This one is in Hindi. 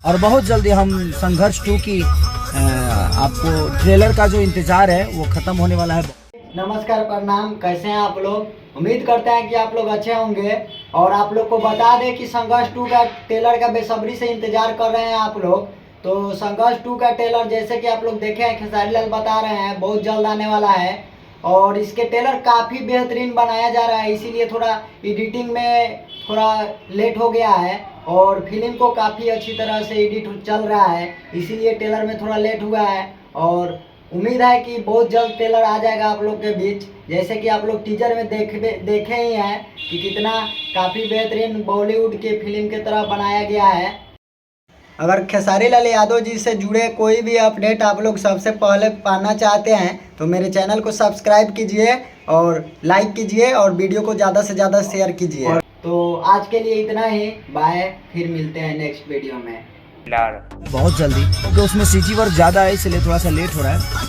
और बहुत जल्दी हम संघर्ष 2 की आपको ट्रेलर का जो इंतजार है वो खत्म होने वाला है। नमस्कार, प्रणाम। कैसे हैं आप लोग? उम्मीद करते हैं कि आप लोग अच्छे होंगे। और आप लोग को बता दें कि संघर्ष 2 का ट्रेलर का बेसब्री से इंतजार कर रहे हैं आप लोग। तो संघर्ष 2 का ट्रेलर जैसे कि आप लोग देखे हैं, खेसारी लाल बता रहे हैं बहुत जल्द आने वाला है। और इसके ट्रेलर काफ़ी बेहतरीन बनाया जा रहा है, इसीलिए थोड़ा एडिटिंग में थोड़ा लेट हो गया है। और फिल्म को काफ़ी अच्छी तरह से एडिट चल रहा है, इसीलिए ट्रेलर में थोड़ा लेट हुआ है। और उम्मीद है कि बहुत जल्द ट्रेलर आ जाएगा आप लोग के बीच। जैसे कि आप लोग टीजर में देखे ही हैं कि कितना काफ़ी बेहतरीन बॉलीवुड के फिल्म की तरह बनाया गया है। अगर खेसारी लाल यादव जी से जुड़े कोई भी अपडेट आप लोग सबसे पहले पाना चाहते हैं तो मेरे चैनल को सब्सक्राइब कीजिए और लाइक कीजिए और वीडियो को ज़्यादा से ज़्यादा शेयर कीजिए। तो आज के लिए इतना ही, बाय। फिर मिलते हैं नेक्स्ट वीडियो में बहुत जल्दी, क्योंकि उसमें सीजी वर्क ज़्यादा है इसलिए थोड़ा सा लेट हो रहा है।